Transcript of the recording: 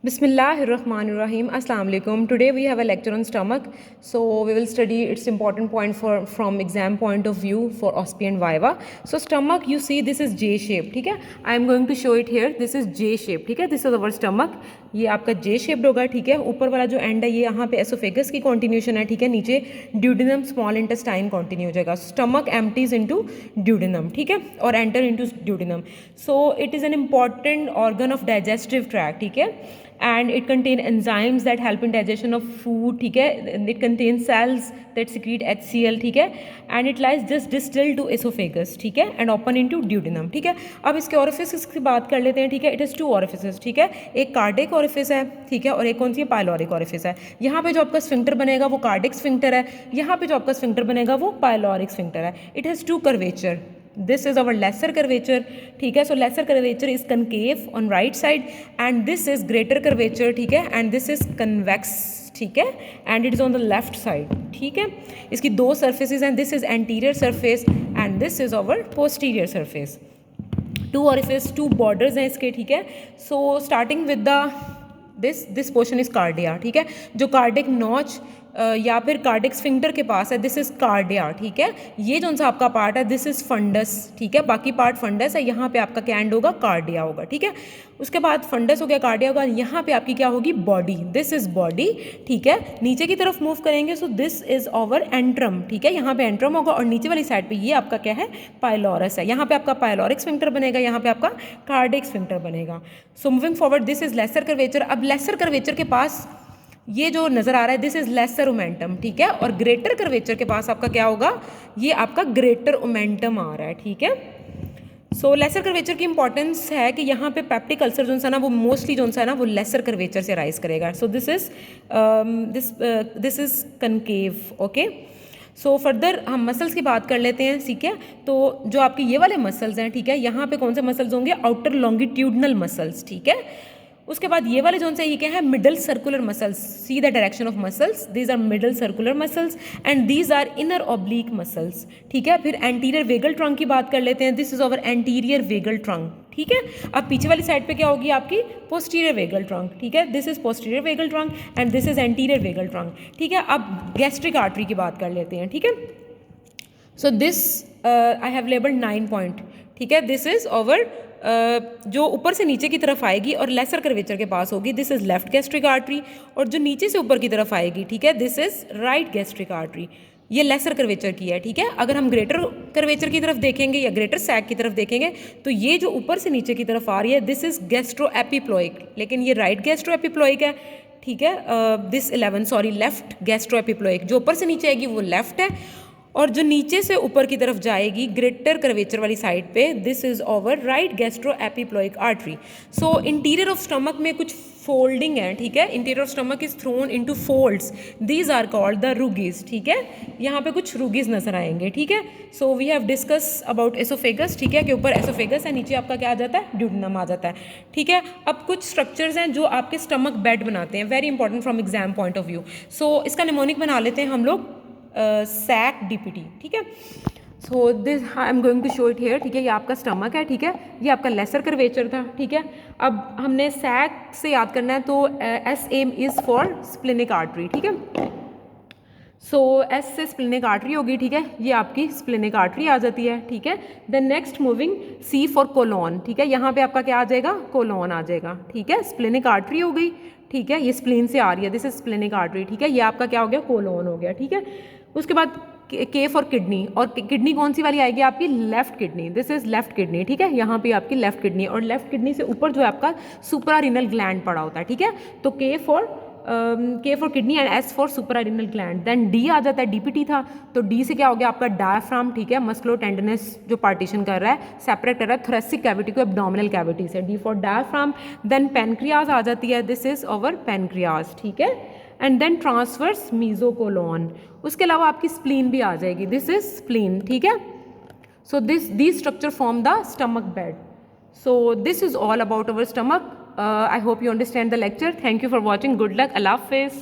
Bismillahirrahmanirrahim. Assalamu alaikum. Today we have a lecture on stomach. So we will study its important point from exam point of view for OSPI and Viva. So stomach, you see this is J shape. ठीक है, I am going to show it here. This is J shape. ठीक है, this is our stomach. ये आपका J shaped होगा. ठीक है, ऊपर वाला जो एंड है ये यहाँ पे एसोफेगस की कॉन्टिन्यूशन है. ठीक है, नीचे ड्यूडेनम स्मॉल इंटेस्टाइन कॉन्टिन्यू हो जाएगा. Stomach empties into duodenum. ठीक है, और enter into duodenum. So it is an important organ of digestive track. ठीक है, and it contain enzymes that help in digestion of food. ठीक है, it contains cells that secrete HCl. ठीक है, and it lies just distal to esophagus. ठीक है, and open into duodenum. ठीक है, अब इसके orifices की बात कर लेते हैं. ठीक है, it has two orifices. ठीक है, एक कार्डिक orifice है. ठीक है, और एक कौन सी पायलोरिक orifice है. यहाँ पे जो आपका स्फिंक्टर बनेगा वो कार्डिक स्फिंक्टर है. यहाँ पे जो आपका स्फिंक्टर बनेगा वो पायलोरिक स्फिंक्टर है. It has two curvature. This is our lesser curvature. ठीक है, so lesser curvature is concave on right side and this is greater curvature. ठीक है, and this is convex. ठीक है, and it is on the left side. ठीक है, इसकी दो surfaces हैं. This is anterior surface and this is our posterior surface. Two orifice, two borders हैं इसके. ठीक है, so starting with the this portion is cardia. ठीक है, जो कार्डिक नॉच या फिर कार्डिक स्फिंक्टर के पास है, दिस इज कार्डिया. ठीक है, ये जो सा आपका पार्ट है दिस इज फंडस. ठीक है, बाकी पार्ट फंडस है. यहाँ पे आपका क्या एंड होगा, कार्डिया होगा. ठीक है, उसके बाद फंडस हो गया, कार्डिया होगा. यहाँ पे आपकी क्या होगी, बॉडी. This is body. ठीक है, नीचे की तरफ मूव करेंगे so this is our antrum. ठीक है, यहाँ पे एंट्रम होगा और नीचे वाली साइड पे ये आपका क्या है, पायलोरस है. यहाँ पे आपका पायलोरिक स्फिंक्टर बनेगा, यहाँ पे आपका कार्डिक स्फिंक्टर बनेगा. So moving forward, this is lesser curvature. अब लेसर कर्वेचर के पास ये जो नज़र आ रहा है दिस इज लेसर ओमेंटम. ठीक है, और ग्रेटर कर्वेचर के पास आपका क्या होगा, ये आपका ग्रेटर ओमेंटम आ रहा है. ठीक है, सो लेसर कर्वेचर की इंपॉर्टेंस है कि यहाँ पे पेप्टिक अल्सर जो है ना वो मोस्टली जो है ना वो लेसर कर्वेचर से राइज करेगा. सो this is concave. Okay, so further हम मसल्स की बात कर लेते हैं. ठीक है, तो जो आपके ये वाले मसल्स हैं, ठीक है, यहाँ पे कौन से मसल्स होंगे, आउटर लॉन्गिट्यूडनल मसल्स. ठीक है, उसके बाद ये वाले जोन से ये क्या है, middle circular muscles. See the direction of muscles, these are middle circular muscles and these are inner oblique muscles. ठीक है, फिर एंटीरियर वेगल ट्रंक की बात कर लेते हैं. This is over anterior vagal trunk. ठीक है, अब पीछे वाली साइड पे क्या होगी आपकी, पोस्टीरियर वेगल ट्रंक. ठीक है, this is posterior vagal trunk and this is anterior vagal trunk. ठीक है, अब गैस्ट्रिक आर्टरी की बात कर लेते हैं. ठीक है, so this I have labelled 9 point. ठीक है, दिस इज ओवर जो ऊपर से नीचे की तरफ आएगी और लेसर कर्वेचर के पास होगी, this is left gastric artery. और जो नीचे से ऊपर की तरफ आएगी, ठीक है, this is right gastric artery. ये लेसर कर्वेचर की है. ठीक है, अगर हम ग्रेटर कर्वेचर की तरफ देखेंगे या ग्रेटर सैक की तरफ देखेंगे तो ये जो ऊपर से नीचे की तरफ आ रही है दिस इज गैस्ट्रो एपिप्लॉइक, लेकिन ये राइट गैस्ट्रो एपिप्लॉइक है. ठीक है, this 11 sorry left gastro epiploic. जो ऊपर से नीचे आएगी वो लेफ्ट है और जो नीचे से ऊपर की तरफ जाएगी ग्रेटर कर्वेचर वाली साइड पे, this is over right gastroepiploic artery. So interior of stomach में कुछ फोल्डिंग है. ठीक है, interior of stomach is thrown into folds, these are called the rugae. ठीक है, यहाँ पे कुछ रूगीज नजर आएंगे. ठीक है, so we have discuss about oesophagus. ठीक है, कि ऊपर एसोफेगस है, नीचे आपका क्या आ जाता है, ड्यूडेनम आ जाता है. ठीक है, अब कुछ स्ट्रक्चर्स हैं जो आपके स्टमक बेड बनाते हैं, very important from exam point of view. So इसका निमोनिक बना लेते हैं हम लोग सैक डीपीटी. ठीक है, so this I am going to show it here. ठीक है, ये आपका स्टमक है. ठीक है, ये आपका लेसर कर्वेचर था. ठीक है, अब हमने सैक से याद करना है तो S M is for splenic artery. ठीक है, सो एस से स्प्लेनिक आर्टरी होगी. ठीक है, ये आपकी स्प्लेनिक आर्टरी आ जाती है. ठीक है, then next moving C for colon. ठीक है, यहाँ पे आपका क्या आ जाएगा, कोलोन आ जाएगा. ठीक है, स्प्लेनिक आर्टरी हो गई. ठीक है, ये स्प्लेन से आ रही है, दिस इज स्प्लेनिक आर्टरी. ठीक है, ये आपका क्या हो गया, कोलोन हो गया. ठीक है, उसके बाद के फॉर किडनी, और किडनी कौन सी वाली आएगी आपकी, left kidney. This is left kidney. ठीक है, यहाँ पे आपकी लेफ्ट किडनी, और लेफ्ट किडनी से ऊपर जो है आपका सुपरारिनल ग्लैंड पड़ा होता है. ठीक है, तो K for kidney and S for suprarenal gland. Then D आ जाता है, डीपीटी था, तो डी से क्या हो गया आपका डायफ्राम. ठीक है, मस्कुलो टेंडनस जो पार्टीशन कर रहा है, सेपरेट कर रहा है थोरेसिक कैविटी को एब्डोमिनल कैविटी से, D for diaphragm. Then pancreas आ जाती है, दिस इज ओवर पेनक्रियाज. ठीक है, एंड देन ट्रांसवर्स मीजोकोलोन. उसके अलावा आपकी स्प्लीन भी आ जाएगी, दिस इज स्प्लीन. ठीक है, so this structure form the stomach bed. So this is all about our stomach. I hope you understand the lecture. Thank you for watching. Good luck. Allah Hafiz.